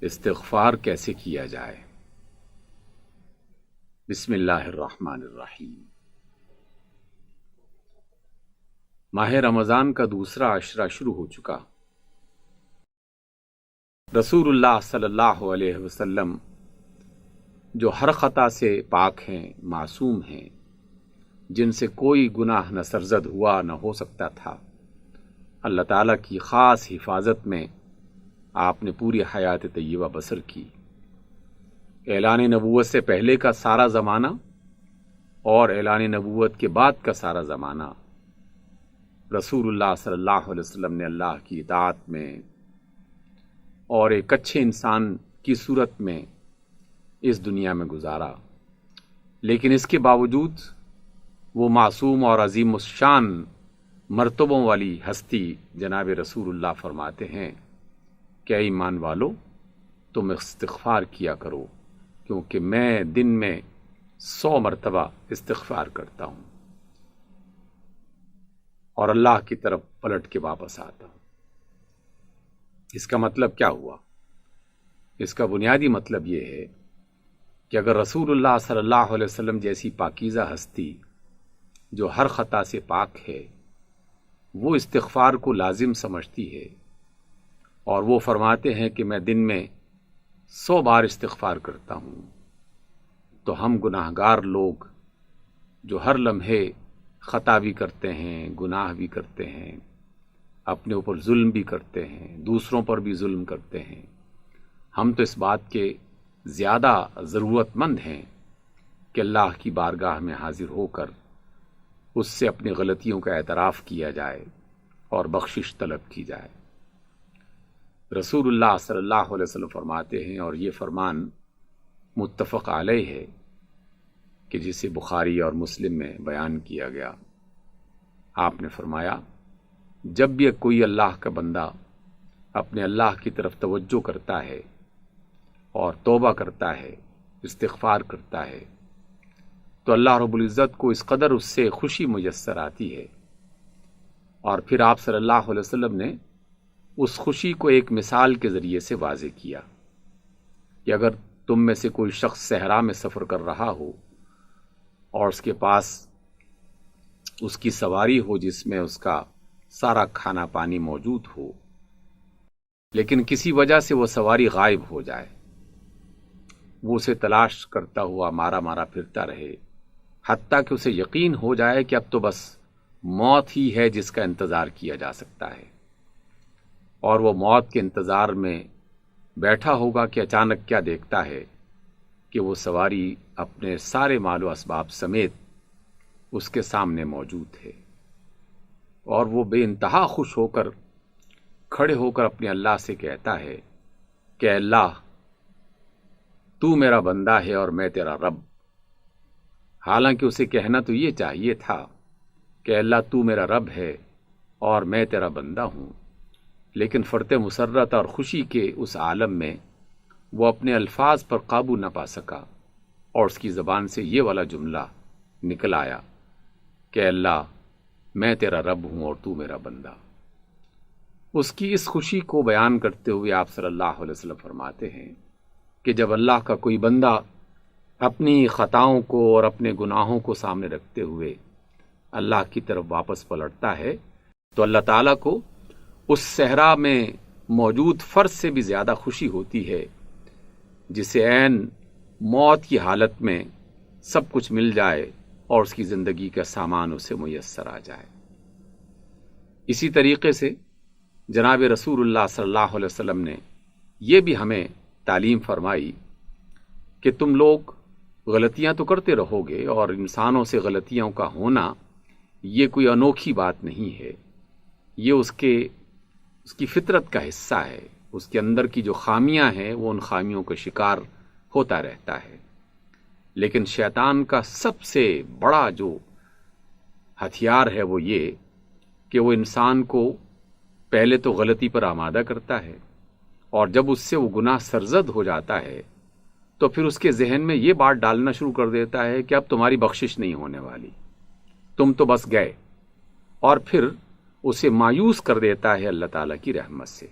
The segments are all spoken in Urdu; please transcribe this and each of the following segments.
استغفار کیسے کیا جائے؟ بسم اللہ الرحمن الرحیم۔ ماہ رمضان کا دوسرا عشرہ شروع ہو چکا۔ رسول اللہ صلی اللہ علیہ وسلم جو ہر خطا سے پاک ہیں، معصوم ہیں، جن سے کوئی گناہ نہ سرزد ہوا نہ ہو سکتا تھا، اللہ تعالیٰ کی خاص حفاظت میں آپ نے پوری حیات طیبہ بسر کی۔ اعلان نبوت سے پہلے کا سارا زمانہ اور اعلان نبوت کے بعد کا سارا زمانہ رسول اللہ صلی اللہ علیہ وسلم نے اللہ کی اطاعت میں اور ایک اچھے انسان کی صورت میں اس دنیا میں گزارا، لیکن اس کے باوجود وہ معصوم اور عظیم الشان مرتبوں والی ہستی جناب رسول اللہ فرماتے ہیں کہ اے ایمان والو، تم استغفار کیا کرو، کیونکہ میں دن میں 100 مرتبہ استغفار کرتا ہوں اور اللہ کی طرف پلٹ کے واپس آتا ہوں۔ اس کا مطلب کیا ہوا؟ اس کا بنیادی مطلب یہ ہے کہ اگر رسول اللہ صلی اللہ علیہ وسلم جیسی پاکیزہ ہستی جو ہر خطا سے پاک ہے، وہ استغفار کو لازم سمجھتی ہے اور وہ فرماتے ہیں کہ میں دن میں 100 بار استغفار کرتا ہوں، تو ہم گناہگار لوگ جو ہر لمحے خطا بھی کرتے ہیں، گناہ بھی کرتے ہیں، اپنے اوپر ظلم بھی کرتے ہیں، دوسروں پر بھی ظلم کرتے ہیں، ہم تو اس بات کے زیادہ ضرورت مند ہیں کہ اللہ کی بارگاہ میں حاضر ہو کر اس سے اپنی غلطیوں کا اعتراف کیا جائے اور بخشش طلب کی جائے۔ رسول اللہ صلی اللہ علیہ وسلم فرماتے ہیں، اور یہ فرمان متفق علیہ ہے کہ جسے بخاری اور مسلم میں بیان کیا گیا، آپ نے فرمایا، جب بھی کوئی اللہ کا بندہ اپنے اللہ کی طرف توجہ کرتا ہے اور توبہ کرتا ہے، استغفار کرتا ہے، تو اللہ رب العزت کو اس قدر اس سے خوشی میسر آتی ہے۔ اور پھر آپ صلی اللہ علیہ وسلم نے اس خوشی کو ایک مثال کے ذریعے سے واضح کیا کہ اگر تم میں سے کوئی شخص صحرا میں سفر کر رہا ہو اور اس کے پاس اس کی سواری ہو جس میں اس کا سارا کھانا پانی موجود ہو، لیکن کسی وجہ سے وہ سواری غائب ہو جائے، وہ اسے تلاش کرتا ہوا مارا مارا پھرتا رہے، حتیٰ کہ اسے یقین ہو جائے کہ اب تو بس موت ہی ہے جس کا انتظار کیا جا سکتا ہے، اور وہ موت کے انتظار میں بیٹھا ہوگا کہ اچانک کیا دیکھتا ہے کہ وہ سواری اپنے سارے مال و اسباب سمیت اس کے سامنے موجود ہے، اور وہ بے انتہا خوش ہو کر کھڑے ہو کر اپنے اللہ سے کہتا ہے کہ اللہ، تو میرا بندہ ہے اور میں تیرا رب۔ حالانکہ اسے کہنا تو یہ چاہیے تھا کہ اللہ تو میرا رب ہے اور میں تیرا بندہ ہوں، لیکن فرط مسرت اور خوشی کے اس عالم میں وہ اپنے الفاظ پر قابو نہ پا سکا اور اس کی زبان سے یہ والا جملہ نکل آیا کہ اللہ، میں تیرا رب ہوں اور تو میرا بندہ۔ اس کی اس خوشی کو بیان کرتے ہوئے آپ صلی اللہ علیہ وسلم فرماتے ہیں کہ جب اللہ کا کوئی بندہ اپنی خطاؤں کو اور اپنے گناہوں کو سامنے رکھتے ہوئے اللہ کی طرف واپس پلٹتا ہے، تو اللہ تعالیٰ کو اس صحرا میں موجود فرد سے بھی زیادہ خوشی ہوتی ہے جسے عین موت کی حالت میں سب کچھ مل جائے اور اس کی زندگی کا سامان اسے میسر آ جائے۔ اسی طریقے سے جناب رسول اللہ صلی اللہ علیہ وسلم نے یہ بھی ہمیں تعلیم فرمائی کہ تم لوگ غلطیاں تو کرتے رہو گے، اور انسانوں سے غلطیوں کا ہونا یہ کوئی انوکھی بات نہیں ہے، یہ اس کی فطرت کا حصہ ہے، اس کے اندر کی جو خامیاں ہیں وہ ان خامیوں کا شکار ہوتا رہتا ہے، لیکن شیطان کا سب سے بڑا جو ہتھیار ہے وہ یہ کہ وہ انسان کو پہلے تو غلطی پر آمادہ کرتا ہے، اور جب اس سے وہ گناہ سرزد ہو جاتا ہے تو پھر اس کے ذہن میں یہ بات ڈالنا شروع کر دیتا ہے کہ اب تمہاری بخشش نہیں ہونے والی، تم تو بس گئے، اور پھر اسے مایوس کر دیتا ہے اللہ تعالیٰ کی رحمت سے۔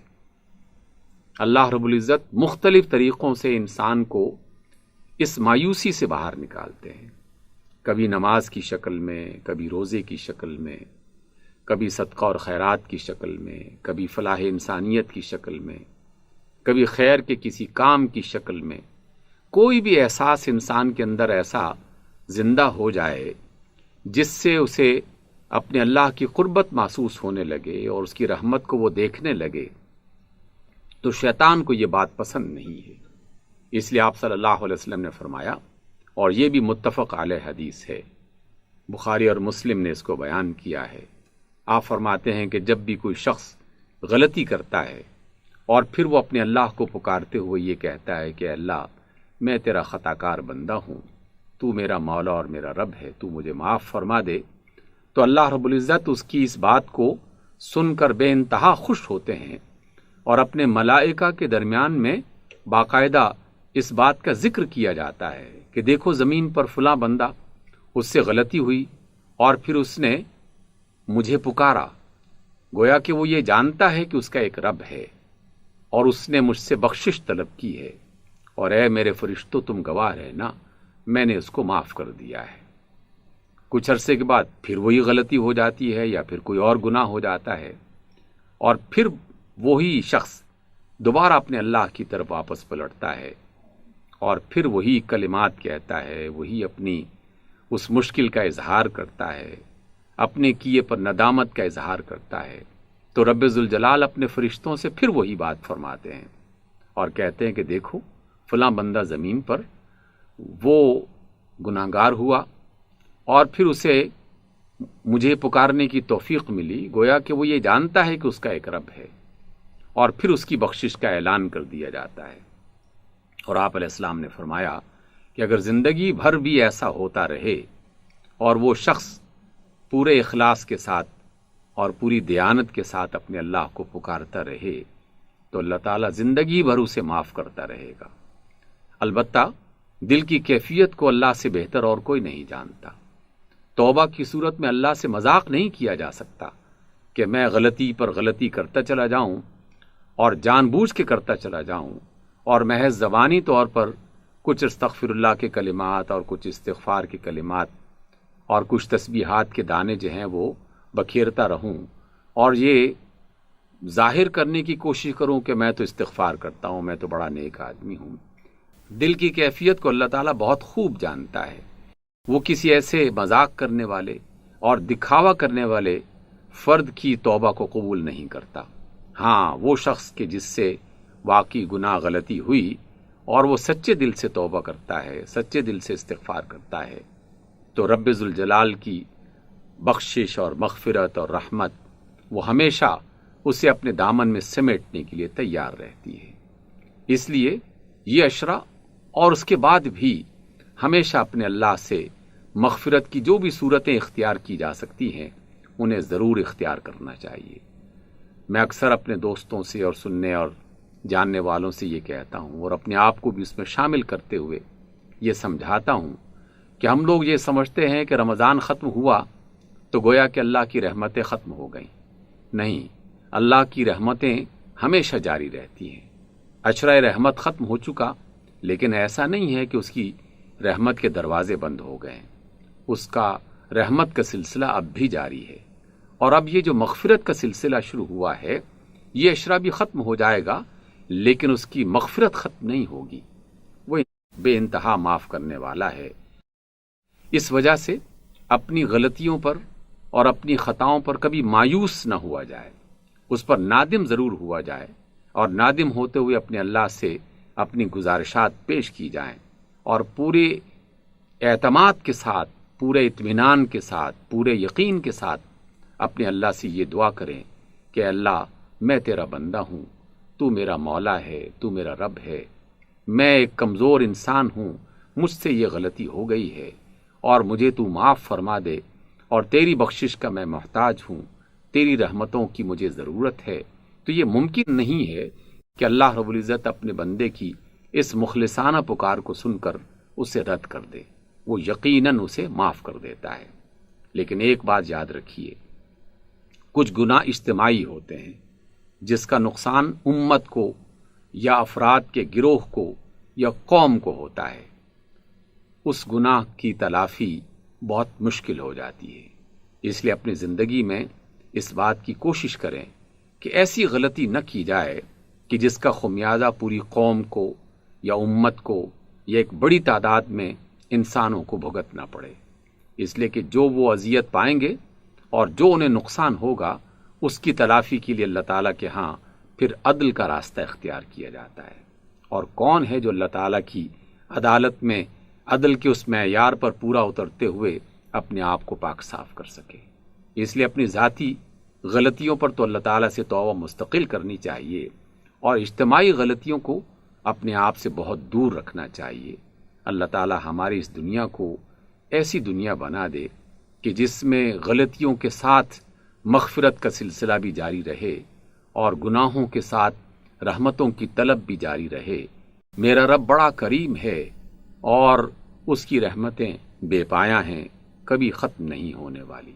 اللہ رب العزت مختلف طریقوں سے انسان کو اس مایوسی سے باہر نکالتے ہیں، کبھی نماز کی شکل میں، کبھی روزے کی شکل میں، کبھی صدقہ اور خیرات کی شکل میں، کبھی فلاح انسانیت کی شکل میں، کبھی خیر کے کسی کام کی شکل میں۔ کوئی بھی احساس انسان کے اندر ایسا زندہ ہو جائے جس سے اسے اپنے اللہ کی قربت محسوس ہونے لگے اور اس کی رحمت کو وہ دیکھنے لگے، تو شیطان کو یہ بات پسند نہیں ہے۔ اس لیے آپ صلی اللہ علیہ وسلم نے فرمایا، اور یہ بھی متفق علیہ حدیث ہے، بخاری اور مسلم نے اس کو بیان کیا ہے، آپ فرماتے ہیں کہ جب بھی کوئی شخص غلطی کرتا ہے اور پھر وہ اپنے اللہ کو پکارتے ہوئے یہ کہتا ہے کہ اللہ میں تیرا خطا کار بندہ ہوں، تو میرا مولا اور میرا رب ہے، تو مجھے معاف فرما دے، تو اللہ رب العزت اس کی اس بات کو سن کر بے انتہا خوش ہوتے ہیں، اور اپنے ملائکہ کے درمیان میں باقاعدہ اس بات کا ذکر کیا جاتا ہے کہ دیکھو زمین پر فلاں بندہ، اس سے غلطی ہوئی اور پھر اس نے مجھے پکارا، گویا کہ وہ یہ جانتا ہے کہ اس کا ایک رب ہے اور اس نے مجھ سے بخشش طلب کی ہے، اور اے میرے فرشتوں تم گواہ رہنا، میں نے اس کو معاف کر دیا ہے۔ کچھ عرصے کے بعد پھر وہی غلطی ہو جاتی ہے یا پھر کوئی اور گناہ ہو جاتا ہے، اور پھر وہی شخص دوبارہ اپنے اللہ کی طرف واپس پلٹتا ہے اور پھر وہی کلمات کہتا ہے، وہی اپنی اس مشکل کا اظہار کرتا ہے، اپنے کیے پر ندامت کا اظہار کرتا ہے، تو رب ذوالجلال اپنے فرشتوں سے پھر وہی بات فرماتے ہیں اور کہتے ہیں کہ دیکھو فلاں بندہ زمین پر وہ گناہگار ہوا اور پھر اسے مجھے پکارنے کی توفیق ملی، گویا کہ وہ یہ جانتا ہے کہ اس کا ایک رب ہے، اور پھر اس کی بخشش کا اعلان کر دیا جاتا ہے۔ اور آپ علیہ السلام نے فرمایا کہ اگر زندگی بھر بھی ایسا ہوتا رہے اور وہ شخص پورے اخلاص کے ساتھ اور پوری دیانت کے ساتھ اپنے اللہ کو پکارتا رہے تو اللہ تعالیٰ زندگی بھر اسے معاف کرتا رہے گا۔ البتہ دل کی کیفیت کو اللہ سے بہتر اور کوئی نہیں جانتا۔ توبہ کی صورت میں اللہ سے مذاق نہیں کیا جا سکتا کہ میں غلطی پر غلطی کرتا چلا جاؤں اور جان بوجھ کے کرتا چلا جاؤں اور محض زبانی طور پر کچھ استغفر اللہ کے کلمات اور کچھ استغفار کے کلمات اور کچھ تسبیحات کے دانے جو ہیں وہ بکھیرتا رہوں اور یہ ظاہر کرنے کی کوشش کروں کہ میں تو استغفار کرتا ہوں، میں تو بڑا نیک آدمی ہوں۔ دل کی کیفیت کو اللہ تعالیٰ بہت خوب جانتا ہے۔ وہ کسی ایسے مذاق کرنے والے اور دکھاوا کرنے والے فرد کی توبہ کو قبول نہیں کرتا۔ ہاں، وہ شخص کہ جس سے واقعی گناہ غلطی ہوئی اور وہ سچے دل سے توبہ کرتا ہے، سچے دل سے استغفار کرتا ہے، تو رب ذوالجلال کی بخشش اور مغفرت اور رحمت وہ ہمیشہ اسے اپنے دامن میں سمیٹنے کے لیے تیار رہتی ہے۔ اس لیے یہ عشرہ اور اس کے بعد بھی ہمیشہ اپنے اللہ سے مغفرت کی جو بھی صورتیں اختیار کی جا سکتی ہیں انہیں ضرور اختیار کرنا چاہیے۔ میں اکثر اپنے دوستوں سے اور سننے اور جاننے والوں سے یہ کہتا ہوں اور اپنے آپ کو بھی اس میں شامل کرتے ہوئے یہ سمجھاتا ہوں کہ ہم لوگ یہ سمجھتے ہیں کہ رمضان ختم ہوا تو گویا کہ اللہ کی رحمتیں ختم ہو گئیں۔ نہیں، اللہ کی رحمتیں ہمیشہ جاری رہتی ہیں۔ عشرہ رحمت ختم ہو چکا، لیکن ایسا نہیں ہے کہ اس کی رحمت کے دروازے بند ہو گئے، اس کا رحمت کا سلسلہ اب بھی جاری ہے، اور اب یہ جو مغفرت کا سلسلہ شروع ہوا ہے یہ عشرہ بھی ختم ہو جائے گا، لیکن اس کی مغفرت ختم نہیں ہوگی، وہ بے انتہا معاف کرنے والا ہے۔ اس وجہ سے اپنی غلطیوں پر اور اپنی خطاؤں پر کبھی مایوس نہ ہوا جائے، اس پر نادم ضرور ہوا جائے، اور نادم ہوتے ہوئے اپنے اللہ سے اپنی گزارشات پیش کی جائیں، اور پورے اعتماد کے ساتھ، پورے اطمینان کے ساتھ، پورے یقین کے ساتھ اپنے اللہ سے یہ دعا کریں کہ اللہ میں تیرا بندہ ہوں، تو میرا مولا ہے، تو میرا رب ہے، میں ایک کمزور انسان ہوں، مجھ سے یہ غلطی ہو گئی ہے اور مجھے تو معاف فرما دے، اور تیری بخشش کا میں محتاج ہوں، تیری رحمتوں کی مجھے ضرورت ہے۔ تو یہ ممکن نہیں ہے کہ اللہ رب العزت اپنے بندے کی اس مخلصانہ پکار کو سن کر اسے رد کر دے، وہ یقیناً اسے معاف کر دیتا ہے۔ لیکن ایک بات یاد رکھیے، کچھ گناہ اجتماعی ہوتے ہیں جس کا نقصان امت کو یا افراد کے گروہ کو یا قوم کو ہوتا ہے، اس گناہ کی تلافی بہت مشکل ہو جاتی ہے۔ اس لیے اپنی زندگی میں اس بات کی کوشش کریں کہ ایسی غلطی نہ کی جائے کہ جس کا خمیازہ پوری قوم کو یا امت کو یا ایک بڑی تعداد میں انسانوں کو بھگتنا پڑے، اس لیے کہ جو وہ اذیت پائیں گے اور جو انہیں نقصان ہوگا اس کی تلافی کے لیے اللہ تعالیٰ کے ہاں پھر عدل کا راستہ اختیار کیا جاتا ہے۔ اور کون ہے جو اللہ تعالیٰ کی عدالت میں عدل کے اس معیار پر پورا اترتے ہوئے اپنے آپ کو پاک صاف کر سکے؟ اس لیے اپنی ذاتی غلطیوں پر تو اللہ تعالیٰ سے توبہ مستقل کرنی چاہیے، اور اجتماعی غلطیوں کو اپنے آپ سے بہت دور رکھنا چاہیے۔ اللہ تعالیٰ ہماری اس دنیا کو ایسی دنیا بنا دے کہ جس میں غلطیوں کے ساتھ مغفرت کا سلسلہ بھی جاری رہے اور گناہوں کے ساتھ رحمتوں کی طلب بھی جاری رہے۔ میرا رب بڑا کریم ہے اور اس کی رحمتیں بے پایاں ہیں، کبھی ختم نہیں ہونے والی۔